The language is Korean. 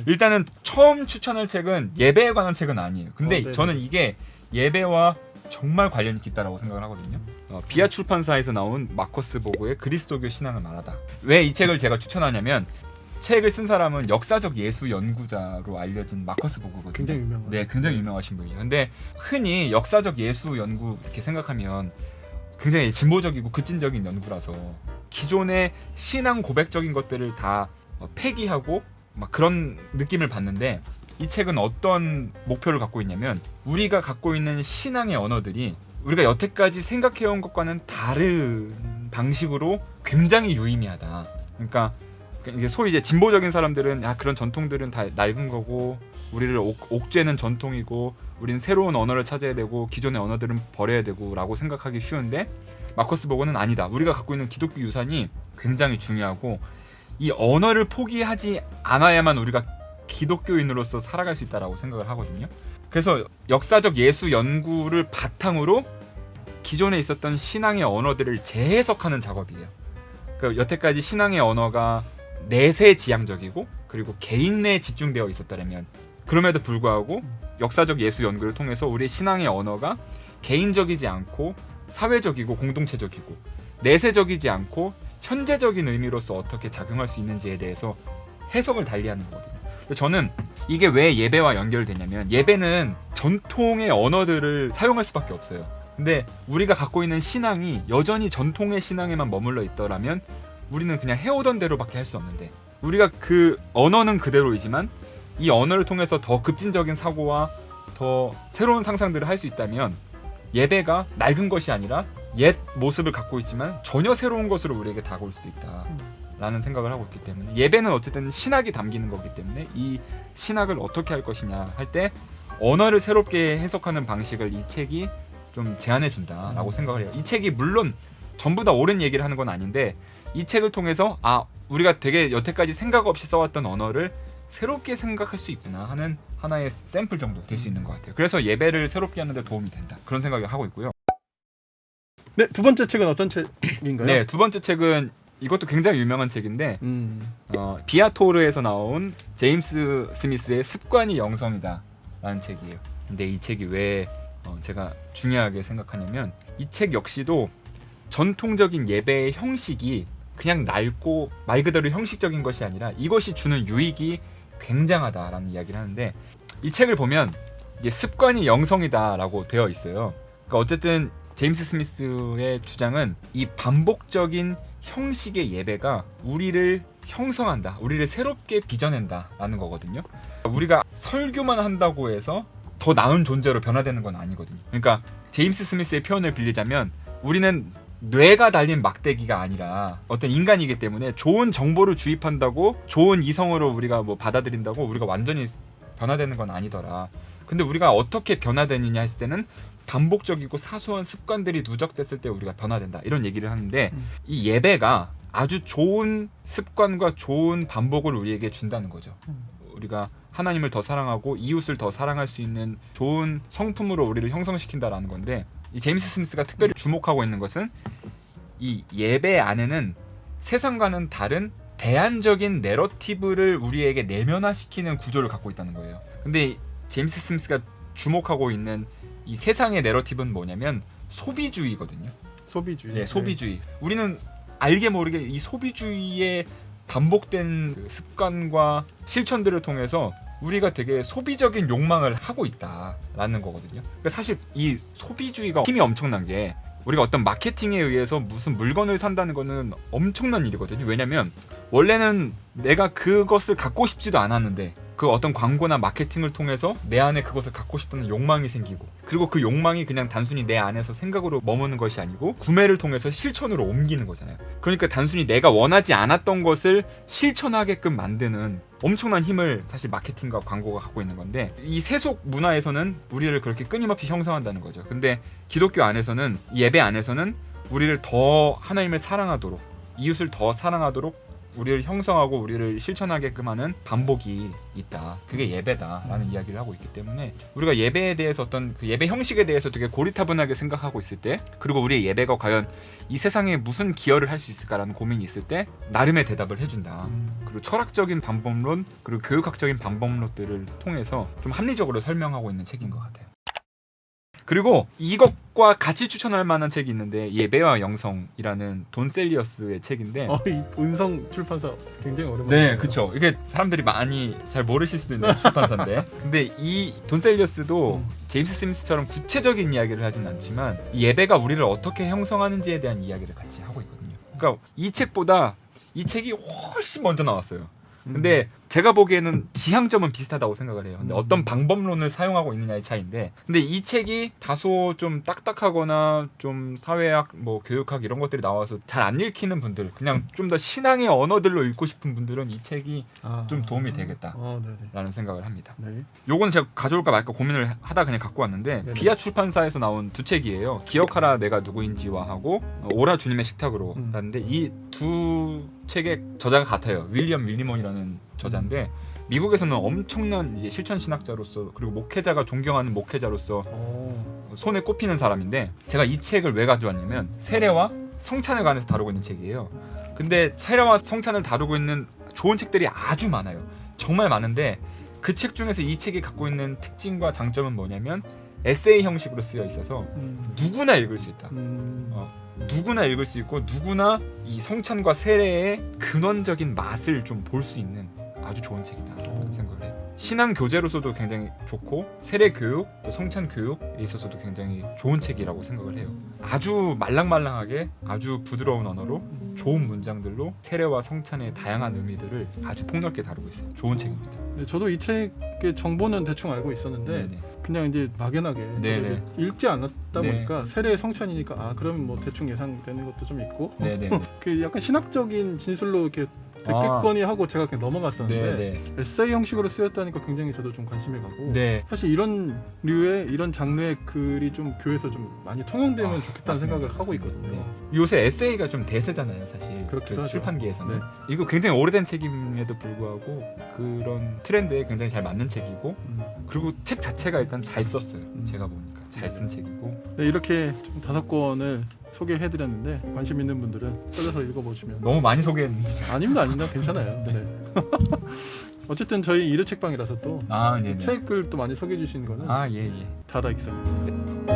일단은 처음 추천할 책은 예배에 관한 책은 아니에요. 근데 저는 이게 예배와 정말 관련이 깊다라고 생각을 하거든요. 비아 출판사에서 나온 마커스 보고의 그리스도교 신앙을 말하다. 왜 이 책을 제가 추천하냐면 책을 쓴 사람은 역사적 예수 연구자로 알려진 마커스 보고거든요. 굉장히 유명한. 네, 굉장히 유명하신 분이죠. 근데 흔히 역사적 예수 연구 이렇게 생각하면 굉장히 진보적이고 급진적인 연구라서 기존의 신앙 고백적인 것들을 다 폐기하고 막 그런 느낌을 받는데 이 책은 어떤 목표를 갖고 있냐면 우리가 갖고 있는 신앙의 언어들이 우리가 여태까지 생각해온 것과는 다른 방식으로 굉장히 유의미하다. 그러니까 이게 소위 이제 진보적인 사람들은 그런 전통들은 다 낡은 거고 우리를 옥죄는 전통이고 우리는 새로운 언어를 찾아야 되고 기존의 언어들은 버려야 되고 라고 생각하기 쉬운데 마커스 보고는 아니다. 우리가 갖고 있는 기독교 유산이 굉장히 중요하고 이 언어를 포기하지 않아야만 우리가 기독교인으로서 살아갈 수 있다라고 생각을 하거든요. 그래서 역사적 예수 연구를 바탕으로 기존에 있었던 신앙의 언어들을 재해석하는 작업이에요. 그러니까 여태까지 신앙의 언어가 내세 지향적이고 그리고 개인에 집중되어 있었다면 그럼에도 불구하고 역사적 예수 연구를 통해서 우리의 신앙의 언어가 개인적이지 않고 사회적이고 공동체적이고 내세적이지 않고 현재적인 의미로서 어떻게 작용할 수 있는지에 대해서 해석을 달리하는 거거든요. 저는 이게 왜 예배와 연결되냐면 예배는 전통의 언어들을 사용할 수밖에 없어요. 근데 우리가 갖고 있는 신앙이 여전히 전통의 신앙에만 머물러 있더라면 우리는 그냥 해오던 대로밖에 할 수 없는데 우리가 그 언어는 그대로이지만 이 언어를 통해서 더 급진적인 사고와 더 새로운 상상들을 할 수 있다면 예배가 낡은 것이 아니라 옛 모습을 갖고 있지만 전혀 새로운 것으로 우리에게 다가올 수도 있다라는 생각을 하고 있기 때문에 예배는 어쨌든 신학이 담기는 거기 때문에 이 신학을 어떻게 할 것이냐 할 때 언어를 새롭게 해석하는 방식을 이 책이 좀 제안해 준다라고 생각을 해요. 이 책이 물론 전부 다 옳은 얘기를 하는 건 아닌데 이 책을 통해서 우리가 되게 여태까지 생각 없이 써왔던 언어를 새롭게 생각할 수 있구나 하는 하나의 샘플 정도 될 수 있는 것 같아요. 그래서 예배를 새롭게 하는 데 도움이 된다. 그런 생각을 하고 있고요. 네, 두 번째 책은 어떤 책인가요? 네, 두 번째 책은 이것도 굉장히 유명한 책인데 비아토르에서 나온 제임스 스미스의 습관이 영성이다 라는 책이에요. 근데 이 책이 왜 제가 중요하게 생각하냐면 이 책 역시도 전통적인 예배의 형식이 그냥 낡고 말 그대로 형식적인 것이 아니라 이것이 주는 유익이 굉장하다라는 이야기를 하는데 이 책을 보면 이제 습관이 영성이다라고 되어 있어요. 그러니까 어쨌든 제임스 스미스의 주장은 이 반복적인 형식의 예배가 우리를 형성한다, 우리를 새롭게 빚어낸다라는 거거든요. 우리가 설교만 한다고 해서 더 나은 존재로 변화되는 건 아니거든요. 그러니까 제임스 스미스의 표현을 빌리자면 우리는 뇌가 달린 막대기가 아니라 어떤 인간이기 때문에 좋은 정보를 주입한다고 좋은 이성으로 우리가 뭐 받아들인다고 우리가 완전히 변화되는 건 아니더라. 근데 우리가 어떻게 변화되느냐 했을 때는 반복적이고 사소한 습관들이 누적됐을 때 우리가 변화된다 이런 얘기를 하는데 이 예배가 아주 좋은 습관과 좋은 반복을 우리에게 준다는 거죠. 우리가 하나님을 더 사랑하고 이웃을 더 사랑할 수 있는 좋은 성품으로 우리를 형성시킨다라는 건데 이 제임스 스미스가 특별히 주목하고 있는 것은 이 예배 안에는 세상과는 다른 대안적인 내러티브를 우리에게 내면화시키는 구조를 갖고 있다는 거예요. 근데 제임스 스미스가 주목하고 있는 이 세상의 내러티브는 뭐냐면 소비주의거든요. 소비주의. 네, 소비주의. 우리는 알게 모르게 이 소비주의의 반복된 그 습관과 실천들을 통해서 우리가 되게 소비적인 욕망을 하고 있다라는 거거든요. 그러니까 사실 이 소비주의가 힘이 엄청난 게 우리가 어떤 마케팅에 의해서 무슨 물건을 산다는 거는 엄청난 일이거든요. 왜냐면 원래는 내가 그것을 갖고 싶지도 않았는데 그 어떤 광고나 마케팅을 통해서 내 안에 그것을 갖고 싶다는 욕망이 생기고 그리고 그 욕망이 그냥 단순히 내 안에서 생각으로 머무는 것이 아니고 구매를 통해서 실천으로 옮기는 거잖아요. 그러니까 단순히 내가 원하지 않았던 것을 실천하게끔 만드는 엄청난 힘을 사실 마케팅과 광고가 갖고 있는 건데 이 세속 문화에서는 우리를 그렇게 끊임없이 형성한다는 거죠. 근데 기독교 안에서는 예배 안에서는 우리를 더 하나님을 사랑하도록 이웃을 더 사랑하도록 우리를 형성하고 우리를 실천하게끔 하는 반복이 있다. 그게 예배다라는 이야기를 하고 있기 때문에 우리가 예배에 대해서 어떤 그 예배 형식에 대해서 되게 고리타분하게 생각하고 있을 때, 그리고 우리의 예배가 과연 이 세상에 무슨 기여를 할 수 있을까라는 고민이 있을 때 나름의 대답을 해준다. 그리고 철학적인 방법론, 그리고 교육학적인 방법론들을 통해서 좀 합리적으로 설명하고 있는 책인 것 같아요. 그리고 이것과 같이 추천할 만한 책이 있는데, 예배와 영성이라는 돈 셀리어스의 책인데, 이 운성 출판사 굉장히 오랜만에. 네, 그렇죠. 이게 사람들이 많이 잘 모르실 수도 있는 출판사인데, 근데 이 돈 셀리어스도 제임스 스미스처럼 구체적인 이야기를 하진 않지만 예배가 우리를 어떻게 형성하는지에 대한 이야기를 같이 하고 있거든요. 그러니까 이 책보다 이 책이 훨씬 먼저 나왔어요. 근데 제가 보기에는 지향점은 비슷하다고 생각을 해요. 근데 어떤 방법론을 사용하고 있느냐의 차이인데, 근데 이 책이 다소 좀 딱딱하거나 좀 사회학, 뭐 교육학 이런 것들이 나와서 잘 안 읽히는 분들, 그냥 좀 더 신앙의 언어들로 읽고 싶은 분들은 이 책이 좀 도움이 되겠다라는 생각을 합니다. 네. 요거는 제가 가져올까 말까 고민을 하다 그냥 갖고 왔는데, 네네. 비아 출판사에서 나온 두 책이에요. 기억하라 내가 누구인지와 하고 오라 주님의 식탁으로 라는데, 이 두 책의 저자가 같아요. 윌리엄 윌리먼이라는 저자인데, 미국에서는 엄청난 이제 실천 신학자로서, 그리고 목회자가 존경하는 목회자로서 손에 꼽히는 사람인데, 제가 이 책을 왜 가져왔냐면 세례와 성찬에 관해서 다루고 있는 책이에요. 근데 세례와 성찬을 다루고 있는 좋은 책들이 아주 많아요. 정말 많은데 그 책 중에서 이 책이 갖고 있는 특징과 장점은 뭐냐면 에세이 형식으로 쓰여 있어서 누구나 읽을 수 있다. 누구나 읽을 수 있고 누구나 이 성찬과 세례의 근원적인 맛을 좀 볼 수 있는 아주 좋은 책이다라는 생각을 해요. 신앙 교재로서도 굉장히 좋고, 세례 교육, 또 성찬 교육에 있어서도 굉장히 좋은 책이라고 생각을 해요. 아주 말랑말랑하게 아주 부드러운 언어로 좋은 문장들로 세례와 성찬의 다양한 의미들을 아주 폭넓게 다루고 있어요. 좋은 책입니다. 네, 저도 이 책의 정보는 대충 알고 있었는데 네네. 그냥 이제 막연하게 네네. 읽지 않았다 네. 보니까 세례 성찬이니까 그러면 뭐 대충 예상되는 것도 좀 있고 네네. 그 약간 신학적인 진술로 이렇게 듣겠거니 하고 제가 그냥 넘어갔었는데, 네네. 에세이 형식으로 쓰였다니까 굉장히 저도 좀 관심이 가고, 네. 사실 이런 류의 이런 장르의 글이 좀 교회에서 좀 많이 통용되면 좋겠다는 맞습니다. 생각을 하고 맞습니다. 있거든요. 네. 요새 에세이가 좀 대세잖아요, 사실. 그렇기도 그 하죠. 출판계에서는. 네. 이거 굉장히 오래된 책임에도 불구하고 그런 트렌드에 굉장히 잘 맞는 책이고, 그리고 책 자체가 일단 잘 썼어요. 제가 보니까 잘 쓴 책이고. 네, 이렇게 좀 5권을 소개해드렸는데 관심 있는 분들은 찾아서 읽어보시면. 너무 많이 소개했는데. 아닙니다. 괜찮아요. 네. 어쨌든 저희 일요 책방이라서 또 아, 네네. 책을 또 많이 소개해 주시는 거는 아, 예, 예. 다다 익사입니다.